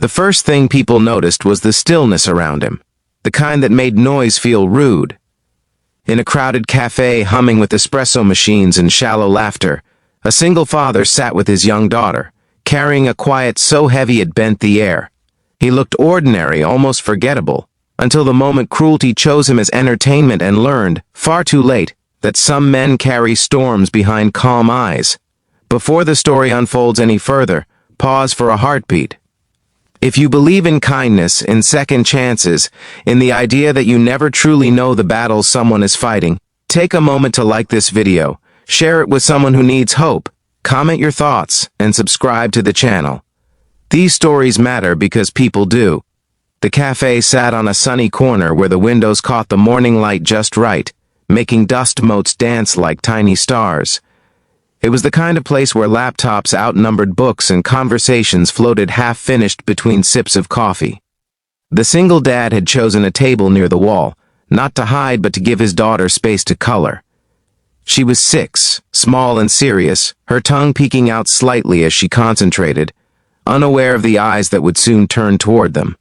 The first thing people noticed was the stillness around him, the kind that made noise feel rude. In a crowded cafe humming with espresso machines and shallow laughter, a single father sat with his young daughter, carrying a quiet so heavy it bent the air. He looked ordinary, almost forgettable, until the moment cruelty chose him as entertainment and learned, far too late, that some men carry storms behind calm eyes. Before the story unfolds any further, pause for a heartbeat. If you believe in kindness, in second chances, in the idea that you never truly know the battles someone is fighting, take a moment to like this video, share it with someone who needs hope, comment your thoughts, and subscribe to the channel. These stories matter because people do. The cafe sat on a sunny corner where the windows caught the morning light just right, making dust motes dance like tiny stars. It was the kind of place where laptops outnumbered books and conversations floated half-finished between sips of coffee. The single dad had chosen a table near the wall, not to hide but to give his daughter space to color. She was 6, small and serious, her tongue peeking out slightly as she concentrated, unaware of the eyes that would soon turn toward them.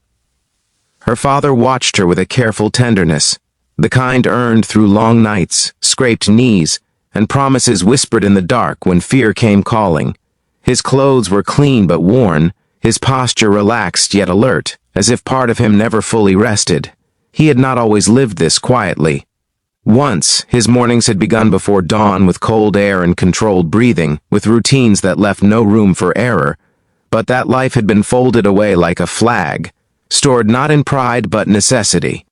Her father watched her with a careful tenderness, the kind earned through long nights, scraped knees, and promises whispered in the dark when fear came calling. His clothes were clean but worn, his posture relaxed yet alert, as if part of him never fully rested. He had not always lived this quietly. Once, his mornings had begun before dawn with cold air and controlled breathing, with routines that left no room for error. But that life had been folded away like a flag, stored not in pride but necessity.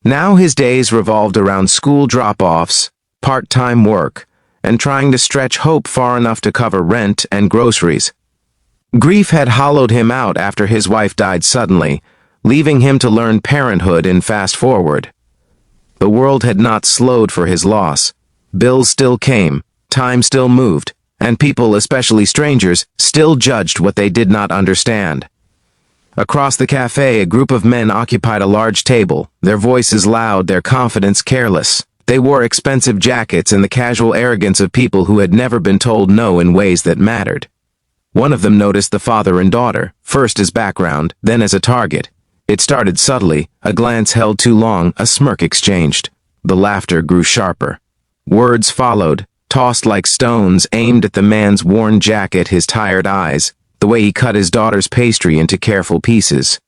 Now his days revolved around school drop-offs, part-time work, and trying to stretch hope far enough to cover rent and groceries. Grief had hollowed him out after his wife died suddenly, leaving him to learn parenthood in fast forward. The world had not slowed for his loss. Bills still came, time still moved, and people, especially strangers, still judged what they did not understand. Across the cafe, a group of men occupied a large table, their voices loud, their confidence careless. They wore expensive jackets and the casual arrogance of people who had never been told no in ways that mattered. One of them noticed the father and daughter, first as background, then as a target. It started subtly, a glance held too long, a smirk exchanged. The laughter grew sharper. Words followed, tossed like stones, aimed at the man's worn jacket, his tired eyes, the way he cut his daughter's pastry into careful pieces.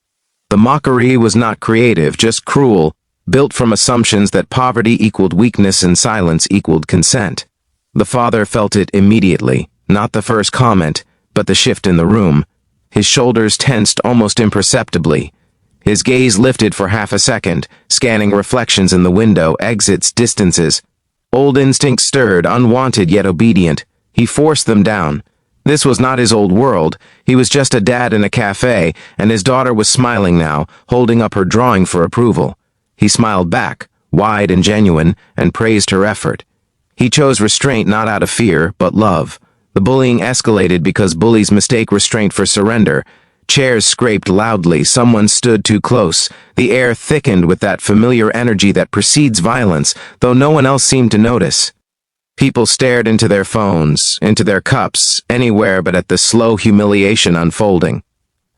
The mockery was not creative, just cruel, built from assumptions that poverty equaled weakness and silence equaled consent. The father felt it immediately, not the first comment, but the shift in the room. His shoulders tensed almost imperceptibly. His gaze lifted for half a second, scanning reflections in the window, exits, distances. Old instincts stirred, unwanted yet obedient. He forced them down. This was not his old world. He was just a dad in a cafe, and his daughter was smiling now, holding up her drawing for approval. He smiled back, wide and genuine, and praised her effort. He chose restraint not out of fear, but love. The bullying escalated because bullies mistake restraint for surrender. Chairs scraped loudly, someone stood too close. The air thickened with that familiar energy that precedes violence, though no one else seemed to notice. People stared into their phones, into their cups, anywhere but at the slow humiliation unfolding.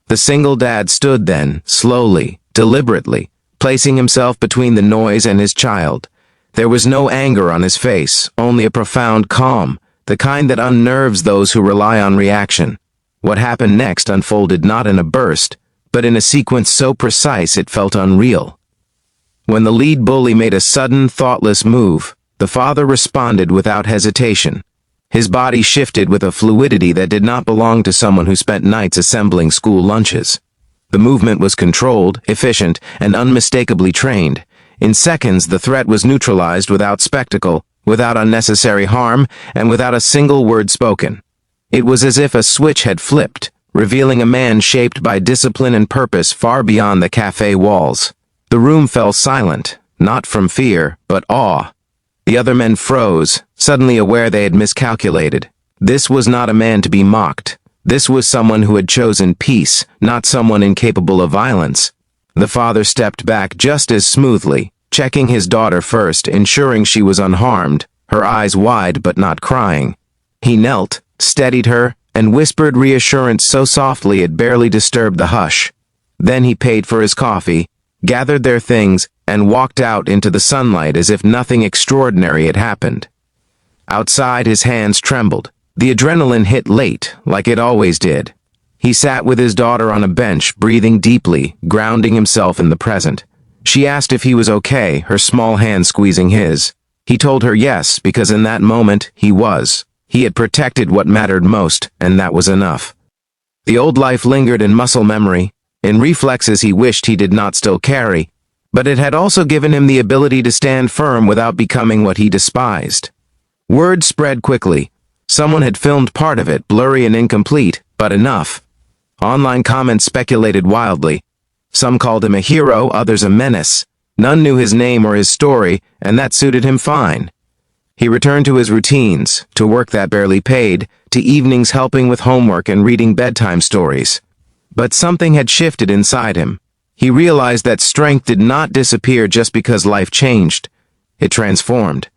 The single dad stood then, slowly, deliberately, placing himself between the noise and his child. There was no anger on his face, only a profound calm, the kind that unnerves those who rely on reaction. What happened next unfolded not in a burst, but in a sequence so precise it felt unreal. When the lead bully made a sudden, thoughtless move, the father responded without hesitation. His body shifted with a fluidity that did not belong to someone who spent nights assembling school lunches. The movement was controlled, efficient, and unmistakably trained. In seconds, the threat was neutralized without spectacle, without unnecessary harm, and without a single word spoken. It was as if a switch had flipped, revealing a man shaped by discipline and purpose far beyond the cafe walls. The room fell silent, not from fear, but awe. The other men froze, suddenly aware they had miscalculated. This was not a man to be mocked. This was someone who had chosen peace, not someone incapable of violence. The father stepped back just as smoothly, checking his daughter first, ensuring she was unharmed, her eyes wide but not crying. He knelt, steadied her, and whispered reassurance so softly it barely disturbed the hush. Then he paid for his coffee, gathered their things, and walked out into the sunlight as if nothing extraordinary had happened. Outside, his hands trembled. The adrenaline hit late, like it always did. He sat with his daughter on a bench, breathing deeply, grounding himself in the present. She asked if he was okay, her small hand squeezing his. He told her yes, because in that moment, he was. He had protected what mattered most, and that was enough. The old life lingered in muscle memory, in reflexes he wished he did not still carry, but it had also given him the ability to stand firm without becoming what he despised. Word spread quickly. Someone had filmed part of it, blurry and incomplete, but enough. Online comments speculated wildly. Some called him a hero, others a menace. None knew his name or his story, and that suited him fine. He returned to his routines, to work that barely paid, to evenings helping with homework and reading bedtime stories. But something had shifted inside him. He realized that strength did not disappear just because life changed. It transformed.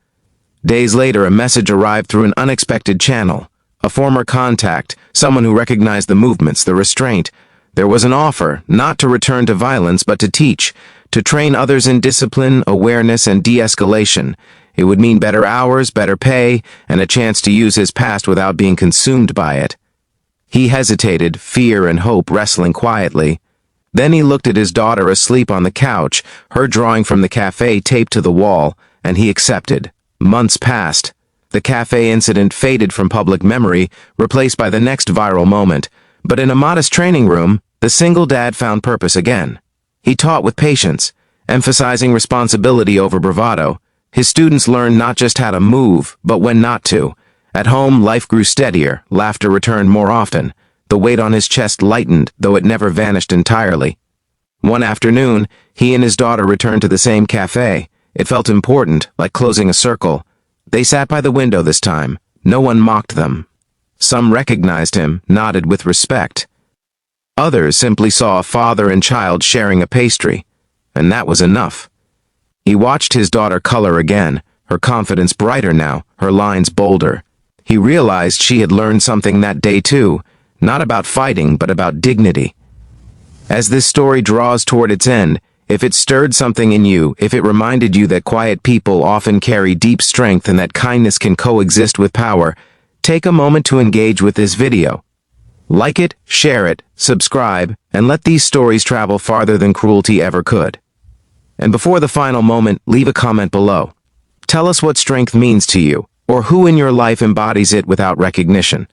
Days later, a message arrived through an unexpected channel. A former contact, someone who recognized the movements, the restraint. There was an offer, not to return to violence, but to teach, to train others in discipline, awareness, and de-escalation. It would mean better hours, better pay, and a chance to use his past without being consumed by it. He hesitated, fear and hope wrestling quietly. Then he looked at his daughter asleep on the couch, her drawing from the cafe taped to the wall, and he accepted. Months passed. The cafe incident faded from public memory, replaced by the next viral moment. But in a modest training room, the single dad found purpose again. He taught with patience, emphasizing responsibility over bravado. His students learned not just how to move, but when not to. At home, life grew steadier, laughter returned more often. The weight on his chest lightened, though it never vanished entirely. One afternoon, he and his daughter returned to the same cafe. It felt important, like closing a circle. They sat by the window this time. No one mocked them. Some recognized him, nodded with respect. Others simply saw a father and child sharing a pastry, and that was enough. He watched his daughter color again, her confidence brighter now, her lines bolder. He realized she had learned something that day too, not about fighting, but about dignity. As this story draws toward its end, if it stirred something in you, if it reminded you that quiet people often carry deep strength and that kindness can coexist with power, take a moment to engage with this video. Like it, share it, subscribe, and let these stories travel farther than cruelty ever could. And before the final moment, leave a comment below. Tell us what strength means to you, or who in your life embodies it without recognition.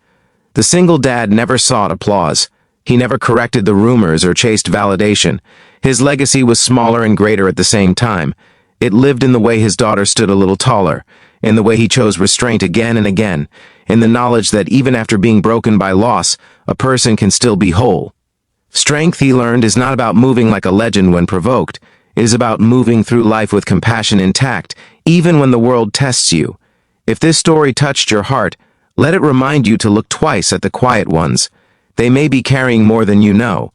The single dad never sought applause. He never corrected the rumors or chased validation. His legacy was smaller and greater at the same time. It lived in the way his daughter stood a little taller, in the way he chose restraint again and again, in the knowledge that even after being broken by loss, a person can still be whole. Strength, he learned, is not about moving like a legend when provoked. It is about moving through life with compassion intact, even when the world tests you. If this story touched your heart, let it remind you to look twice at the quiet ones. They may be carrying more than you know.